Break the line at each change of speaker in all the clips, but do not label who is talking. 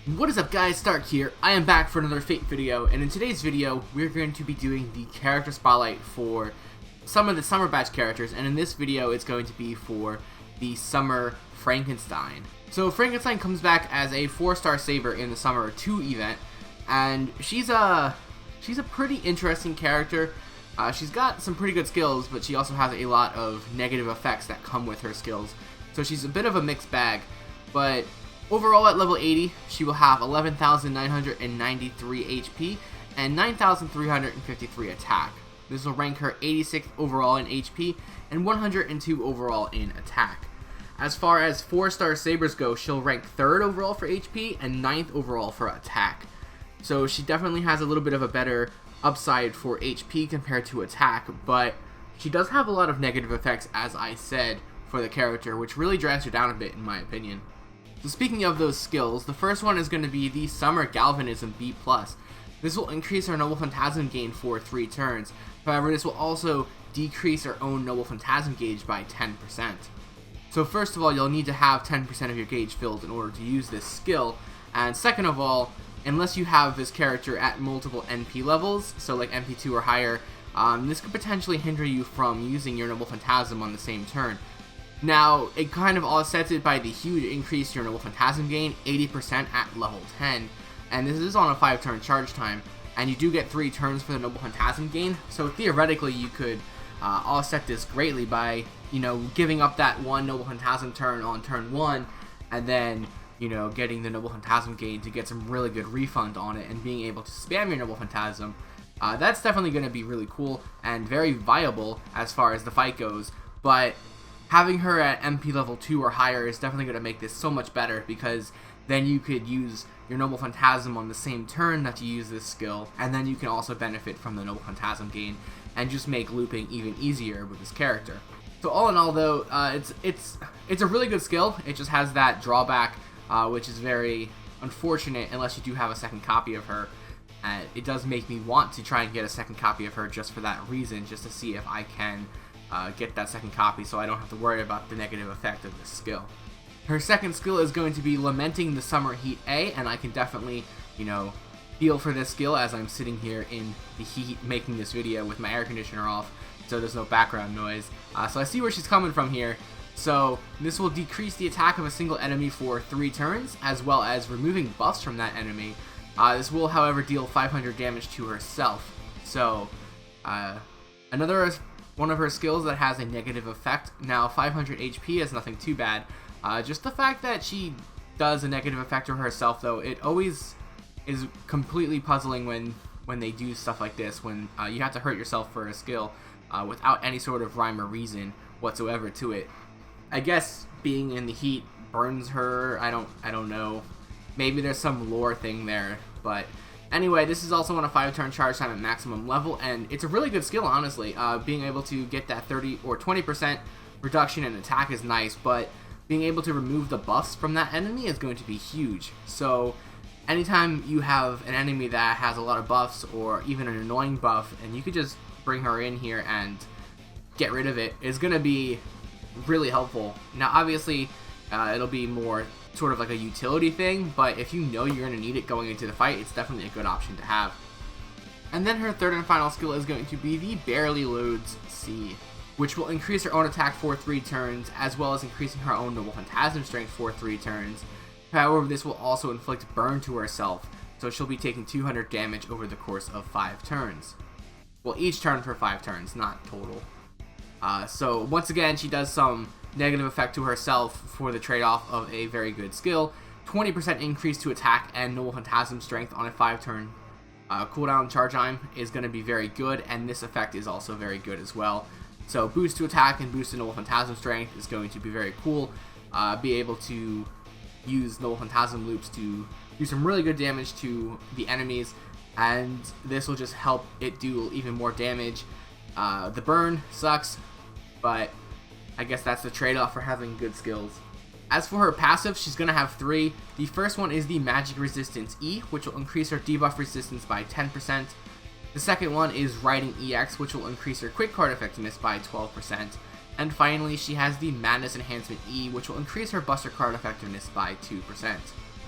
What is up guys, Stark here. I am back for another Fate video, and in today's video we're going to be doing the character spotlight for some of the summer batch characters, and in this video it's going to be for the summer Frankenstein. So Frankenstein comes back as a 4-star saber in the Summer 2 event, and she's a pretty interesting character. She's got some pretty good skills, but she also has a lot of negative effects that come with her skills. So she's a bit of a mixed bag, but overall at level 80, she will have 11,993 HP and 9,353 attack. This will rank her 86th overall in HP and 102 overall in attack. As far as 4-star sabers go, she'll rank 3rd overall for HP and 9th overall for attack. So she definitely has a little bit of a better upside for HP compared to attack, but she does have a lot of negative effects, as I said, for the character, which really drags her down a bit in my opinion. So speaking of those skills, the first one is going to be the Summer Galvanism B+. This will increase our Noble Phantasm gain for 3 turns. However, this will also decrease our own Noble Phantasm gauge by 10%. So first of all, you'll need to have 10% of your gauge filled in order to use this skill. And second of all, unless you have this character at multiple NP levels, so like MP2 or higher, this could potentially hinder you from using your Noble Phantasm on the same turn. Now, it kind of offsets it by the huge increase in your Noble Phantasm gain, 80% at level 10, and this is on a 5-turn charge time, and you do get 3 turns for the Noble Phantasm gain, so theoretically you could offset this greatly by, giving up that 1 Noble Phantasm turn on turn 1, and then, getting the Noble Phantasm gain to get some really good refund on it, and being able to spam your Noble Phantasm. That's definitely going to be really cool, and very viable as far as the fight goes, but having her at MP level 2 or higher is definitely going to make this so much better, because then you could use your Noble Phantasm on the same turn that you use this skill, and then you can also benefit from the Noble Phantasm gain and just make looping even easier with this character. So all in all though, it's a really good skill. It just has that drawback, which is very unfortunate unless you do have a second copy of her. It does make me want to try and get a second copy of her just for that reason, just to see if I can get that second copy so I don't have to worry about the negative effect of this skill. Her second skill is going to be Lamenting the Summer Heat A, and I can definitely, feel for this skill as I'm sitting here in the heat making this video with my air conditioner off, so there's no background noise. So I see where she's coming from here. So this will decrease the attack of a single enemy for 3 turns, as well as removing buffs from that enemy. This will, however, deal 500 damage to herself. So another one of her skills that has a negative effect. Now 500 HP is nothing too bad. Just the fact that she does a negative effect to herself, though, it always is completely puzzling when they do stuff like this, when you have to hurt yourself for a skill without any sort of rhyme or reason whatsoever to it. I guess being in the heat burns her. I don't know. Maybe there's some lore thing there, but anyway, this is also on a 5-turn charge time at maximum level, and it's a really good skill, honestly. Being able to get that 30 or 20% reduction in attack is nice, but being able to remove the buffs from that enemy is going to be huge. So anytime you have an enemy that has a lot of buffs, or even an annoying buff, and you could just bring her in here and get rid of it, is going to be really helpful. Now obviously it'll be more sort of like a utility thing, but if you know you're going to need it going into the fight, it's definitely a good option to have. And then her third and final skill is going to be the Barely Loads C, which will increase her own attack for 3 turns, as well as increasing her own Noble Phantasm strength for 3 turns. However, this will also inflict burn to herself, so she'll be taking 200 damage over the course of 5 turns. Well, each turn for 5 turns, not total. So once again, she does some negative effect to herself for the trade-off of a very good skill. 20% increase to attack and Noble Phantasm strength on a 5-turn cooldown charge time is going to be very good, and this effect is also very good as well. So boost to attack and boost to Noble Phantasm strength is going to be very cool. Be able to use Noble Phantasm loops to do some really good damage to the enemies, and this will just help it do even more damage. The burn sucks, but I guess that's the trade-off for having good skills. As for her passive, she's going to have 3. The first one is the Magic Resistance E, which will increase her debuff resistance by 10%. The second one is Riding EX, which will increase her quick card effectiveness by 12%. And finally, she has the Madness Enhancement E, which will increase her Buster card effectiveness by 2%.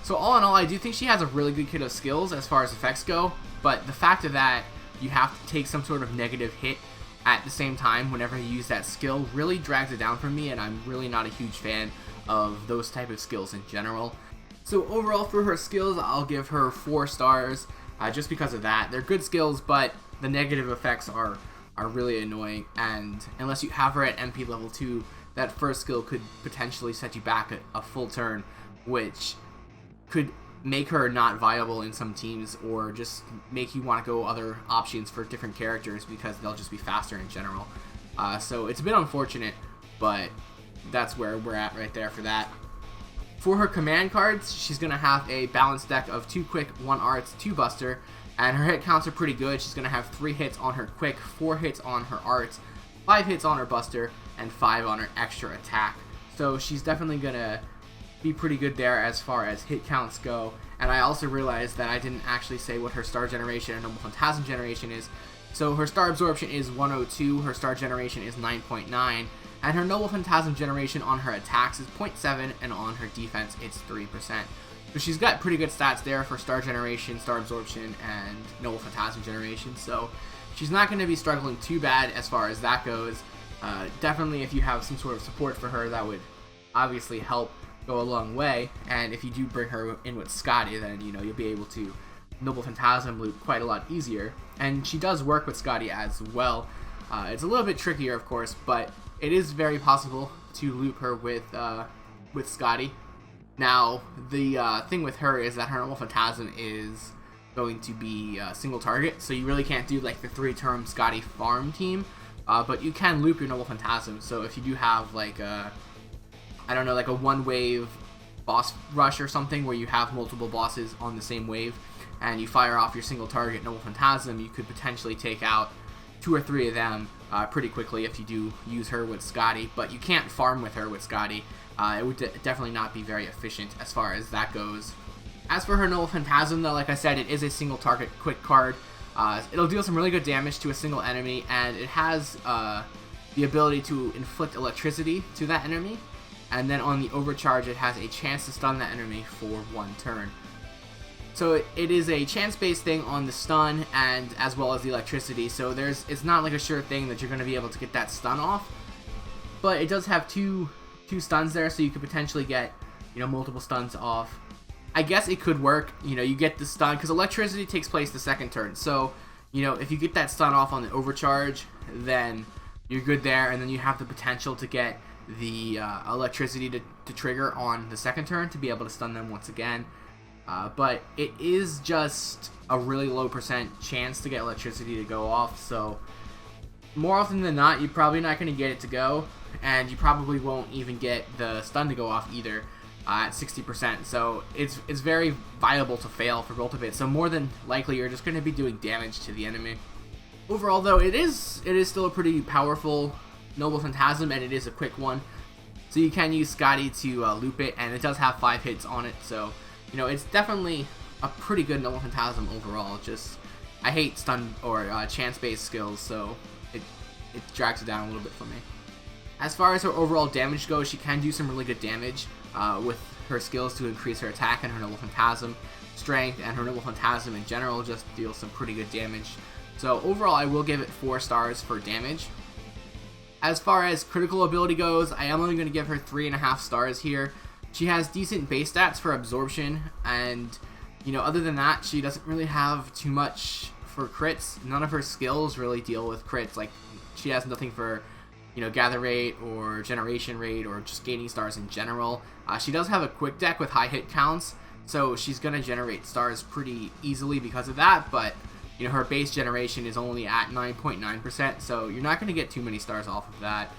So all in all, I do think she has a really good kit of skills as far as effects go, but the fact of that you have to take some sort of negative hit at the same time whenever you use that skill really drags it down for me, and I'm really not a huge fan of those type of skills in general. So overall for her skills, I'll give her 4 stars just because of that. They're good skills, but the negative effects are really annoying, and unless you have her at MP level 2, that first skill could potentially set you back a full turn, which could make her not viable in some teams, or just make you want to go other options for different characters because they'll just be faster in general. So it's a bit unfortunate, but that's where we're at right there for that. For her command cards, she's going to have a balanced deck of 2 quick, 1 arts, 2 buster, and her hit counts are pretty good. She's going to have 3 hits on her quick, 4 hits on her arts, 5 hits on her buster, and 5 on her extra attack. So she's definitely going to be pretty good there as far as hit counts go. And I also realized that I didn't actually say what her star generation and noble phantasm generation is. So her star absorption is 102, her star generation is 9.9, and her noble phantasm generation on her attacks is 0.7, and on her defense it's 3%. So she's got pretty good stats there for star generation, star absorption, and noble phantasm generation. So she's not going to be struggling too bad as far as that goes. Definitely if you have some sort of support for her, that would obviously help go a long way. And if you do bring her in with Scotty, then you'll be able to noble phantasm loop quite a lot easier. And she does work with Scotty as well. It's a little bit trickier, of course, but it is very possible to loop her with Scotty. Now, the thing with her is that her noble phantasm is going to be single target, so you really can't do like the 3-turn Scotty farm team, but you can loop your noble phantasm. So if you do have like a, I don't know, like a 1-wave boss rush or something where you have multiple bosses on the same wave and you fire off your single target noble phantasm, you could potentially take out 2 or 3 of them pretty quickly if you do use her with Scotty, but you can't farm with her with Scotty. It would definitely not be very efficient as far as that goes. As for her noble phantasm, though, like I said, it is a single target quick card. It'll deal some really good damage to a single enemy, and it has the ability to inflict electricity to that enemy, and then on the overcharge it has a chance to stun that enemy for 1 turn. So it is a chance-based thing on the stun and as well as the electricity, so it's not like a sure thing that you're going to be able to get that stun off, but it does have two stuns there, so you could potentially get multiple stuns off. I guess it could work. You get the stun because electricity takes place the 2nd turn, so if you get that stun off on the overcharge, then you're good there, and then you have the potential to get the electricity to trigger on the 2nd turn to be able to stun them once again. But it is just a really low % chance to get electricity to go off, so more often than not, you're probably not going to get it to go, and you probably won't even get the stun to go off either at 60%. So it's very viable to fail for both of it. So more than likely, you're just going to be doing damage to the enemy. Overall, though, it is still a pretty powerful noble phantasm, and it is a quick one. So you can use Scotty to loop it, and it does have 5 hits on it. So it's definitely a pretty good noble phantasm overall. Just I hate stun or chance-based skills, so it drags it down a little bit for me. As far as her overall damage goes, she can do some really good damage with her skills to increase her attack and her noble phantasm strength, and her noble phantasm in general just deals some pretty good damage. So overall, I will give it 4 stars for damage. As far as critical ability goes, I am only going to give her 3.5 stars here. She has decent base stats for absorption, and other than that, she doesn't really have too much for crits. None of her skills really deal with crits. Like, she has nothing for gather rate or generation rate or just gaining stars in general. She does have a quick deck with high hit counts, so she's going to generate stars pretty easily because of that, but her base generation is only at 9.9%, so you're not going to get too many stars off of that.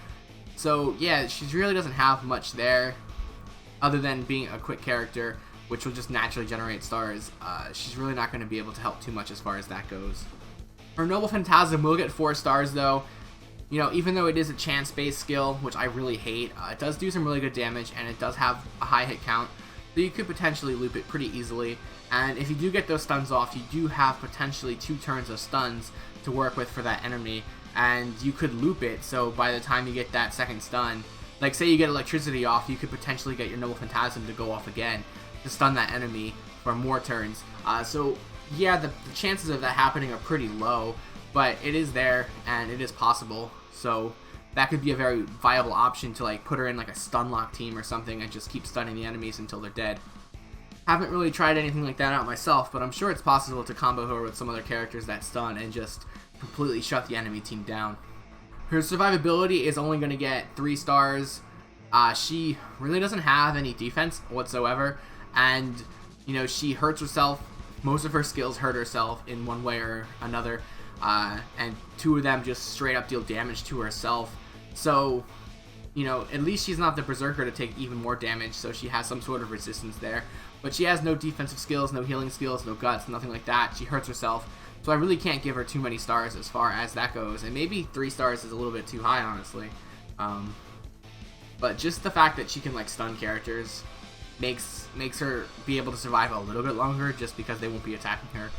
So yeah, she really doesn't have much there other than being a quick character, which will just naturally generate stars. She's really not going to be able to help too much as far as that goes. Her noble phantasm will get 4 stars though. Even though it is a chance-based skill, which I really hate, it does do some really good damage, and it does have a high hit count, so you could potentially loop it pretty easily. And if you do get those stuns off, you do have potentially 2 turns of stuns to work with for that enemy, and you could loop it, so by the time you get that 2nd stun, like say you get electricity off, you could potentially get your noble phantasm to go off again. to stun that enemy for more turns. So yeah, the chances of that happening are pretty low, but it is there and it is possible. So that could be a very viable option to like put her in like a stun lock team or something and just keep stunning the enemies until they're dead. Haven't really tried anything like that out myself, but I'm sure it's possible to combo her with some other characters that stun and just completely shut the enemy team down. Her survivability is only going to get 3 stars. She really doesn't have any defense whatsoever, and you know, she hurts herself. Most of her skills hurt herself in one way or another, and 2 of them just straight up deal damage to herself. So, you know, at least she's not the berserker to take even more damage, so she has some sort of resistance there. But she has no defensive skills, no healing skills, no guts, nothing like that. She hurts herself, so I really can't give her too many stars as far as that goes. And maybe 3 stars is a little bit too high, honestly. But just the fact that she can like stun characters makes her be able to survive a little bit longer, just because they won't be attacking her.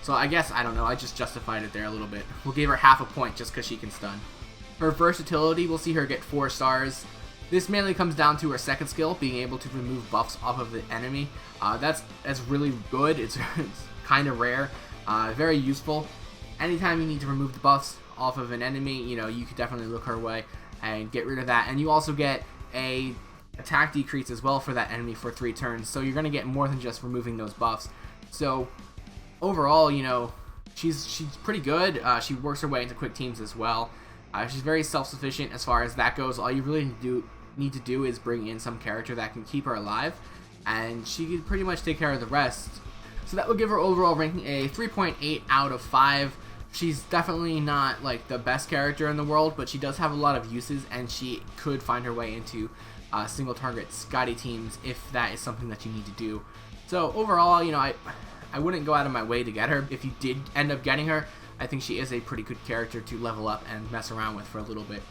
So I guess, I don't know, I just justified it there a little bit. We'll give her half a point just because she can stun. Her versatility, we'll see her get 4 stars. This mainly comes down to her second skill, being able to remove buffs off of the enemy. That's really good. It's kind of rare, very useful. Anytime you need to remove the buffs off of an enemy, you know, you could definitely look her way and get rid of that. And you also get a attack decrease as well for that enemy for 3 turns, so you're going to get more than just removing those buffs. So overall, you know, she's pretty good. She works her way into quick teams as well. She's very self-sufficient as far as that goes. All you really need to do is bring in some character that can keep her alive, and she can pretty much take care of the rest. So that would give her overall ranking a 3.8 out of 5. She's definitely not like the best character in the world, but she does have a lot of uses, and she could find her way into single target Scotty teams if that is something that you need to do. So overall, you know, I wouldn't go out of my way to get her. If you did end up getting her, I think she is a pretty good character to level up and mess around with for a little bit.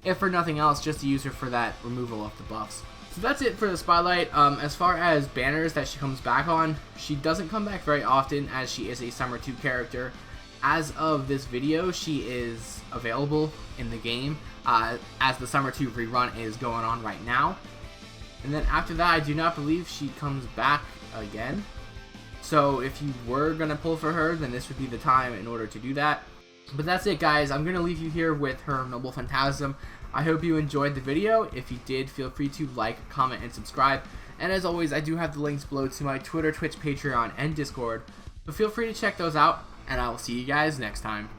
If for nothing else, just to use her for that removal of the buffs. So that's it for the spotlight. As far as banners that she comes back on, she doesn't come back very often, as she is a Summer 2 character. As of this video, she is available in the game, as the Summer 2 rerun is going on right now. And then after that, I do not believe she comes back again. So if you were going to pull for her, then this would be the time in order to do that. But that's it, guys. I'm going to leave you here with her Noble Phantasm. I hope you enjoyed the video. If you did, feel free to like, comment, and subscribe. And as always, I do have the links below to my Twitter, Twitch, Patreon, and Discord. So feel free to check those out, and I will see you guys next time.